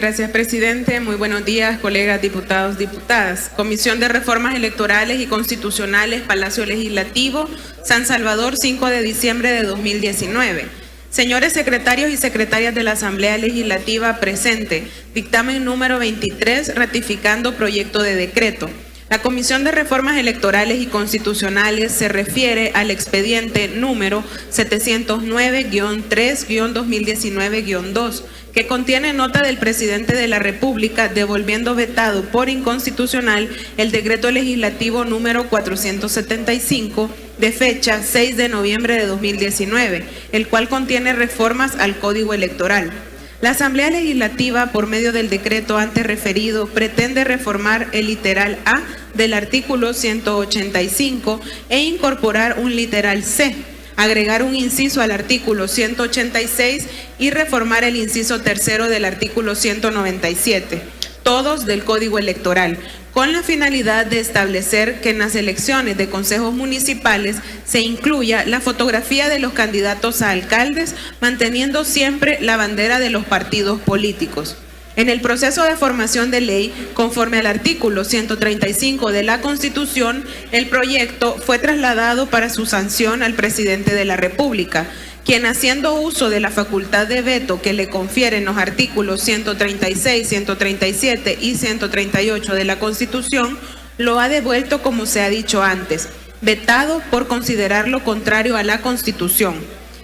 Gracias, presidente. Muy buenos días, colegas diputados, diputadas. Comisión de Reformas Electorales y Constitucionales, Palacio Legislativo, San Salvador, 5 de diciembre de 2019. Señores secretarios y secretarias de la Asamblea Legislativa presente, dictamen número 23, ratificando proyecto de decreto. La Comisión de Reformas Electorales y Constitucionales se refiere al expediente número 709-3-2019-2, que contiene nota del presidente de la República devolviendo vetado por inconstitucional el decreto legislativo número 475 de fecha 6 de noviembre de 2019, el cual contiene reformas al Código Electoral. La Asamblea Legislativa, por medio del decreto antes referido, pretende reformar el literal A del artículo 185 e incorporar un literal C, agregar un inciso al artículo 186 y reformar el inciso tercero del artículo 197, todos del Código Electoral, con la finalidad de establecer que en las elecciones de consejos municipales se incluya la fotografía de los candidatos a alcaldes, manteniendo siempre la bandera de los partidos políticos. En el proceso de formación de ley, conforme al artículo 135 de la Constitución, el proyecto fue trasladado para su sanción al presidente de la República, quien, haciendo uso de la facultad de veto que le confieren los artículos 136, 137 y 138 de la Constitución, lo ha devuelto como se ha dicho antes, vetado por considerarlo contrario a la Constitución.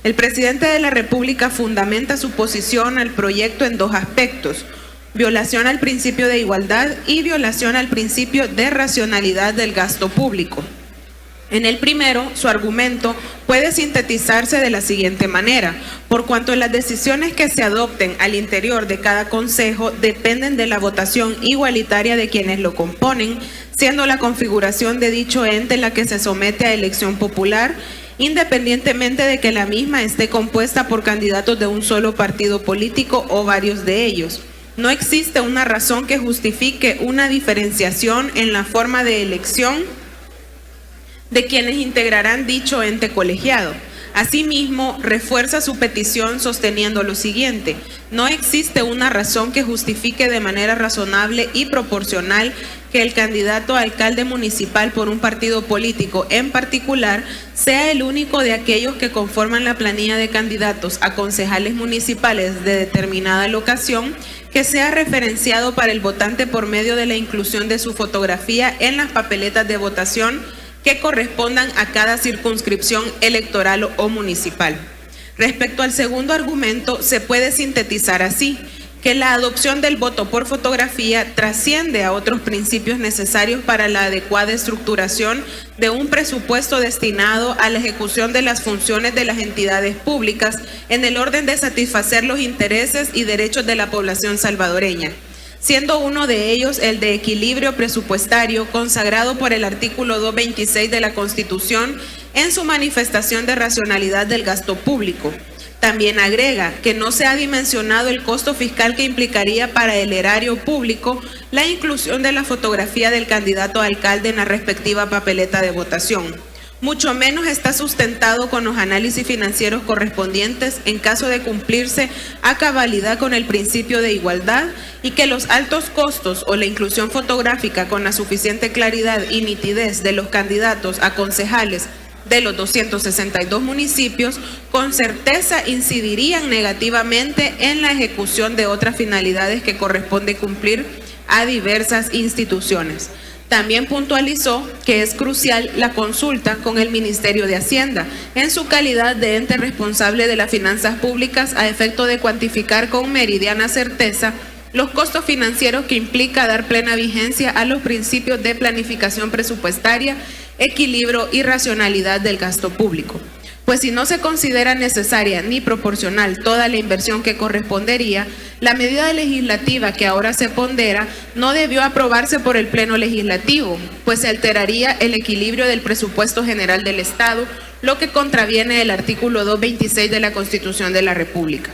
El presidente de la República fundamenta su posición al proyecto en dos aspectos: violación al principio de igualdad y violación al principio de racionalidad del gasto público. En el primero, su argumento puede sintetizarse de la siguiente manera: por cuanto las decisiones que se adopten al interior de cada consejo dependen de la votación igualitaria de quienes lo componen, siendo la configuración de dicho ente la que se somete a elección popular, independientemente de que la misma esté compuesta por candidatos de un solo partido político o varios de ellos. No existe una razón que justifique una diferenciación en la forma de elección de quienes integrarán dicho ente colegiado. Asimismo, refuerza su petición sosteniendo lo siguiente: no existe una razón que justifique de manera razonable y proporcional que el candidato a alcalde municipal por un partido político en particular sea el único de aquellos que conforman la planilla de candidatos a concejales municipales de determinada locación que sea referenciado para el votante por medio de la inclusión de su fotografía en las papeletas de votación que correspondan a cada circunscripción electoral o municipal. Respecto al segundo argumento, se puede sintetizar así: que la adopción del voto por fotografía trasciende a otros principios necesarios para la adecuada estructuración de un presupuesto destinado a la ejecución de las funciones de las entidades públicas en el orden de satisfacer los intereses y derechos de la población salvadoreña, siendo uno de ellos el de equilibrio presupuestario consagrado por el artículo 226 de la Constitución en su manifestación de racionalidad del gasto público. También agrega que no se ha dimensionado el costo fiscal que implicaría para el erario público la inclusión de la fotografía del candidato a alcalde en la respectiva papeleta de votación. Mucho menos está sustentado con los análisis financieros correspondientes en caso de cumplirse a cabalidad con el principio de igualdad, y que los altos costos o la inclusión fotográfica con la suficiente claridad y nitidez de los candidatos a concejales de los 262 municipios con certeza incidirían negativamente en la ejecución de otras finalidades que corresponde cumplir a diversas instituciones. También puntualizó que es crucial la consulta con el Ministerio de Hacienda en su calidad de ente responsable de las finanzas públicas a efecto de cuantificar con meridiana certeza los costos financieros que implica dar plena vigencia a los principios de planificación presupuestaria, equilibrio y racionalidad del gasto público. Pues si no se considera necesaria ni proporcional toda la inversión que correspondería, la medida legislativa que ahora se pondera no debió aprobarse por el Pleno Legislativo, pues se alteraría el equilibrio del presupuesto general del Estado, lo que contraviene el artículo 226 de la Constitución de la República.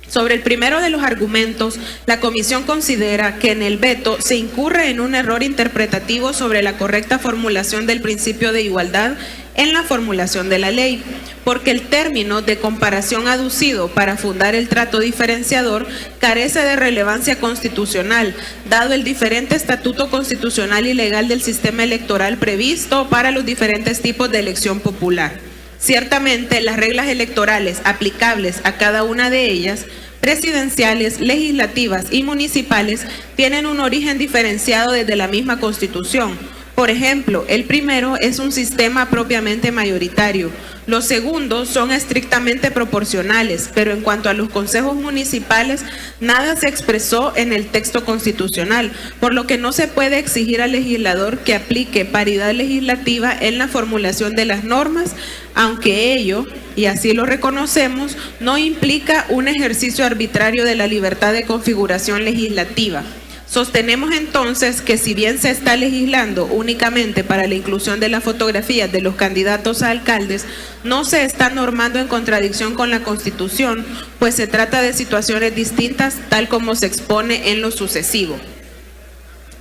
Sobre el primero de los argumentos, la Comisión considera que en el veto se incurre en un error interpretativo sobre la correcta formulación del principio de igualdad en la formulación de la ley, porque el término de comparación aducido para fundar el trato diferenciador carece de relevancia constitucional, dado el diferente estatuto constitucional y legal del sistema electoral previsto para los diferentes tipos de elección popular. Ciertamente, las reglas electorales aplicables a cada una de ellas, presidenciales, legislativas y municipales, tienen un origen diferenciado desde la misma Constitución. Por ejemplo, el primero es un sistema propiamente mayoritario. Los segundos son estrictamente proporcionales, pero en cuanto a los consejos municipales, nada se expresó en el texto constitucional, por lo que no se puede exigir al legislador que aplique paridad legislativa en la formulación de las normas, aunque ello, y así lo reconocemos, no implica un ejercicio arbitrario de la libertad de configuración legislativa. Sostenemos entonces que si bien se está legislando únicamente para la inclusión de las fotografías de los candidatos a alcaldes, no se está normando en contradicción con la Constitución, pues se trata de situaciones distintas tal como se expone en lo sucesivo.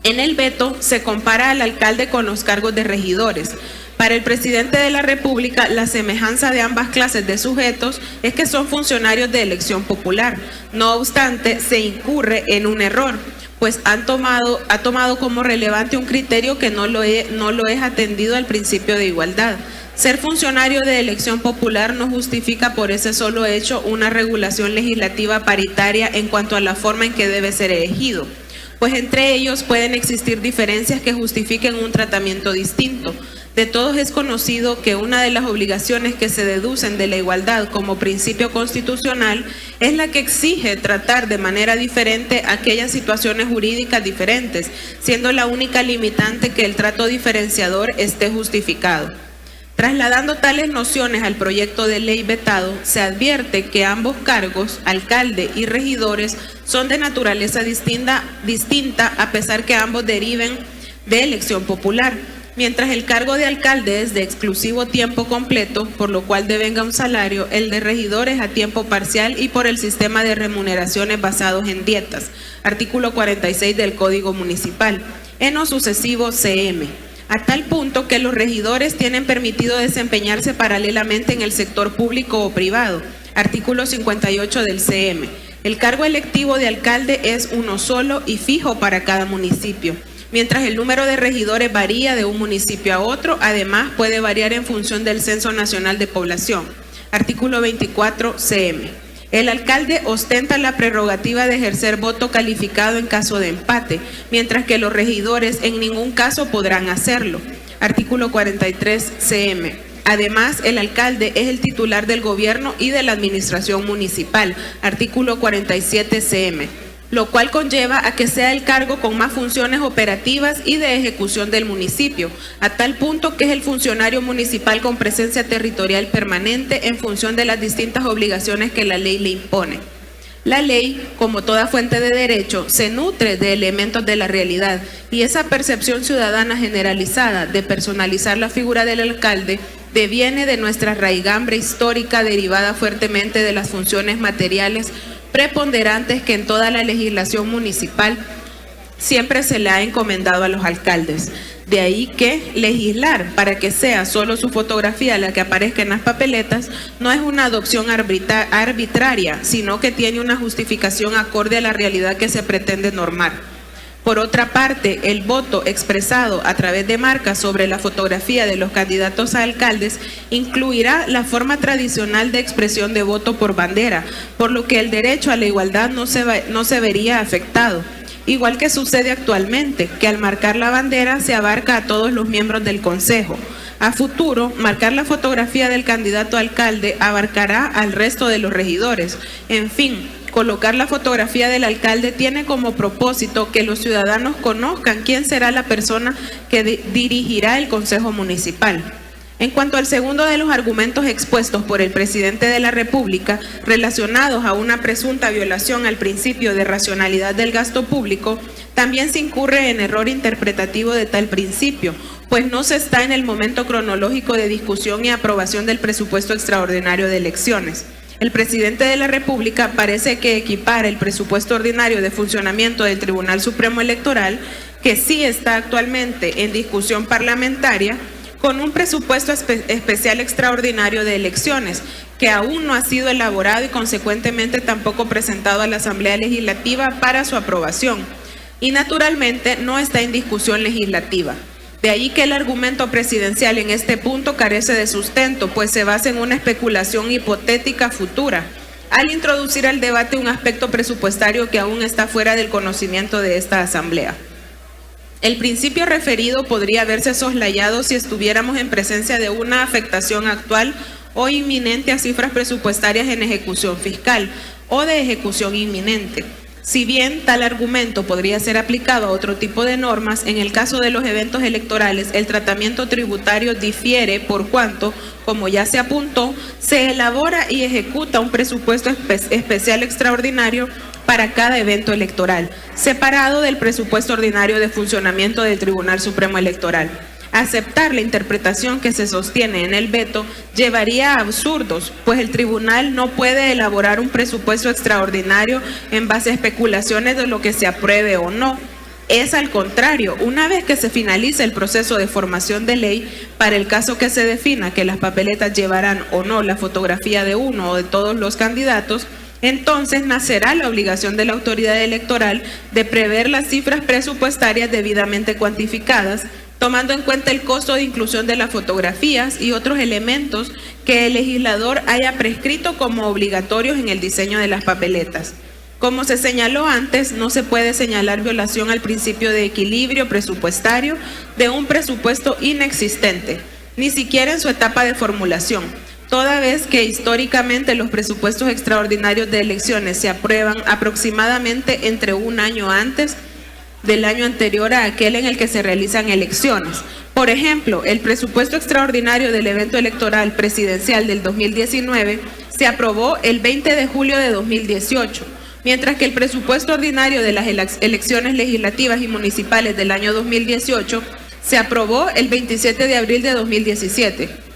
En el veto se compara al alcalde con los cargos de regidores. Para el presidente de la República, la semejanza de ambas clases de sujetos es que son funcionarios de elección popular. No obstante, se incurre en un error, pues ha tomado como relevante un criterio que no lo es atendido al principio de igualdad. Ser funcionario de elección popular no justifica por ese solo hecho una regulación legislativa paritaria en cuanto a la forma en que debe ser elegido, pues entre ellos pueden existir diferencias que justifiquen un tratamiento distinto. De todos es conocido que una de las obligaciones que se deducen de la igualdad como principio constitucional es la que exige tratar de manera diferente aquellas situaciones jurídicas diferentes, siendo la única limitante que el trato diferenciador esté justificado. Trasladando tales nociones al proyecto de ley vetado, se advierte que ambos cargos, alcalde y regidores, son de naturaleza distinta a pesar que ambos deriven de elección popular. Mientras el cargo de alcalde es de exclusivo tiempo completo, por lo cual devenga un salario, el de regidor es a tiempo parcial y por el sistema de remuneraciones basados en dietas. Artículo 46 del Código Municipal. En lo sucesivo, CM. A tal punto que los regidores tienen permitido desempeñarse paralelamente en el sector público o privado. Artículo 58 del CM. El cargo electivo de alcalde es uno solo y fijo para cada municipio. Mientras el número de regidores varía de un municipio a otro, además puede variar en función del Censo Nacional de Población. Artículo 24 CM. El alcalde ostenta la prerrogativa de ejercer voto calificado en caso de empate, mientras que los regidores en ningún caso podrán hacerlo. Artículo 43 CM. Además, el alcalde es el titular del gobierno y de la administración municipal. Artículo 47 CM. Lo cual conlleva a que sea el cargo con más funciones operativas y de ejecución del municipio, a tal punto que es el funcionario municipal con presencia territorial permanente en función de las distintas obligaciones que la ley le impone. La ley, como toda fuente de derecho, se nutre de elementos de la realidad y esa percepción ciudadana generalizada de personalizar la figura del alcalde deviene de nuestra raigambre histórica derivada fuertemente de las funciones materiales preponderantes que en toda la legislación municipal siempre se le ha encomendado a los alcaldes. De ahí que legislar para que sea solo su fotografía la que aparezca en las papeletas no es una adopción arbitraria, sino que tiene una justificación acorde a la realidad que se pretende normar. Por otra parte, el voto expresado a través de marcas sobre la fotografía de los candidatos a alcaldes incluirá la forma tradicional de expresión de voto por bandera, por lo que el derecho a la igualdad no se vería afectado. Igual que sucede actualmente, que al marcar la bandera se abarca a todos los miembros del Consejo. A futuro, marcar la fotografía del candidato a alcalde abarcará al resto de los regidores. En fin, colocar la fotografía del alcalde tiene como propósito que los ciudadanos conozcan quién será la persona que dirigirá el Consejo Municipal. En cuanto al segundo de los argumentos expuestos por el presidente de la República, relacionados a una presunta violación al principio de racionalidad del gasto público, también se incurre en error interpretativo de tal principio, pues no se está en el momento cronológico de discusión y aprobación del presupuesto extraordinario de elecciones. El presidente de la República parece que equipara el presupuesto ordinario de funcionamiento del Tribunal Supremo Electoral, que sí está actualmente en discusión parlamentaria, con un presupuesto especial extraordinario de elecciones, que aún no ha sido elaborado y consecuentemente tampoco presentado a la Asamblea Legislativa para su aprobación. Y naturalmente no está en discusión legislativa. De ahí que el argumento presidencial en este punto carece de sustento, pues se basa en una especulación hipotética futura, al introducir al debate un aspecto presupuestario que aún está fuera del conocimiento de esta Asamblea. El principio referido podría haberse soslayado si estuviéramos en presencia de una afectación actual o inminente a cifras presupuestarias en ejecución fiscal o de ejecución inminente. Si bien tal argumento podría ser aplicado a otro tipo de normas, en el caso de los eventos electorales, el tratamiento tributario difiere por cuanto, como ya se apuntó, se elabora y ejecuta un presupuesto especial extraordinario para cada evento electoral, separado del presupuesto ordinario de funcionamiento del Tribunal Supremo Electoral. Aceptar la interpretación que se sostiene en el veto llevaría a absurdos, pues el tribunal no puede elaborar un presupuesto extraordinario en base a especulaciones de lo que se apruebe o no. Es al contrario, una vez que se finalice el proceso de formación de ley, para el caso que se defina que las papeletas llevarán o no la fotografía de uno o de todos los candidatos, entonces nacerá la obligación de la autoridad electoral de prever las cifras presupuestarias debidamente cuantificadas, tomando en cuenta el costo de inclusión de las fotografías y otros elementos que el legislador haya prescrito como obligatorios en el diseño de las papeletas. Como se señaló antes, no se puede señalar violación al principio de equilibrio presupuestario de un presupuesto inexistente, ni siquiera en su etapa de formulación, toda vez que históricamente los presupuestos extraordinarios de elecciones se aprueban aproximadamente entre un año antes del año anterior a aquel en el que se realizan elecciones. Por ejemplo, el presupuesto extraordinario del evento electoral presidencial del 2019 se aprobó el 20 de julio de 2018, mientras que el presupuesto ordinario de las elecciones legislativas y municipales del año 2018 se aprobó el 27 de abril de 2017.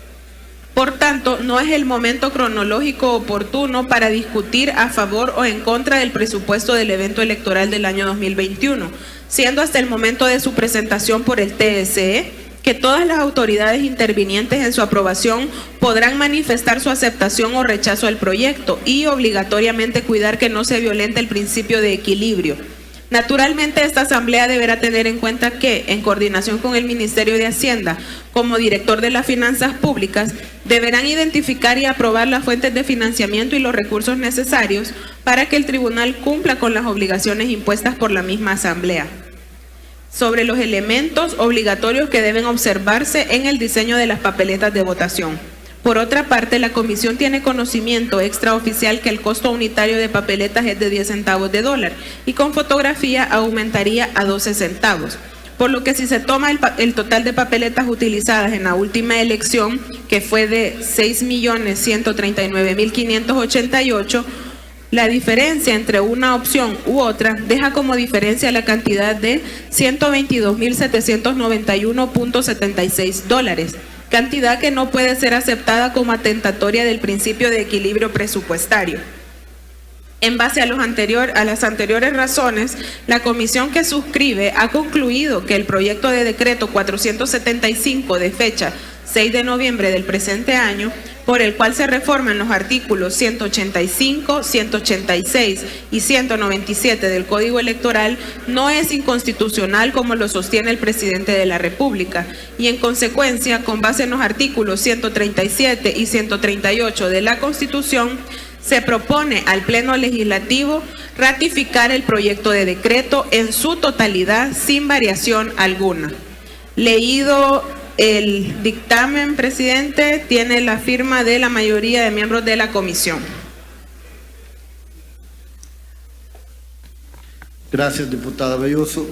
Por tanto, no es el momento cronológico oportuno para discutir a favor o en contra del presupuesto del evento electoral del año 2021, siendo hasta el momento de su presentación por el TSE que todas las autoridades intervinientes en su aprobación podrán manifestar su aceptación o rechazo al proyecto y obligatoriamente cuidar que no se violente el principio de equilibrio. Naturalmente, esta Asamblea deberá tener en cuenta que, en coordinación con el Ministerio de Hacienda, como director de las finanzas públicas, deberán identificar y aprobar las fuentes de financiamiento y los recursos necesarios para que el tribunal cumpla con las obligaciones impuestas por la misma Asamblea. Sobre los elementos obligatorios que deben observarse en el diseño de las papeletas de votación. Por otra parte, la Comisión tiene conocimiento extraoficial que el costo unitario de papeletas es de 10 centavos de dólar y con fotografía aumentaría a 12 centavos. Por lo que si se toma el total de papeletas utilizadas en la última elección, que fue de 6.139.588, la diferencia entre una opción u otra deja como diferencia la cantidad de $122.791.76. Cantidad que no puede ser aceptada como atentatoria del principio de equilibrio presupuestario. En base a las anteriores razones, la comisión que suscribe ha concluido que el proyecto de decreto 475 de fecha 6 de noviembre del presente año, por el cual se reforman los artículos 185, 186 y 197 del Código Electoral, no es inconstitucional como lo sostiene el presidente de la República y en consecuencia, con base en los artículos 137 y 138 de la Constitución, se propone al Pleno Legislativo ratificar el proyecto de decreto en su totalidad sin variación alguna. Leído el dictamen, presidente, tiene la firma de la mayoría de miembros de la comisión. Gracias, diputada Belloso.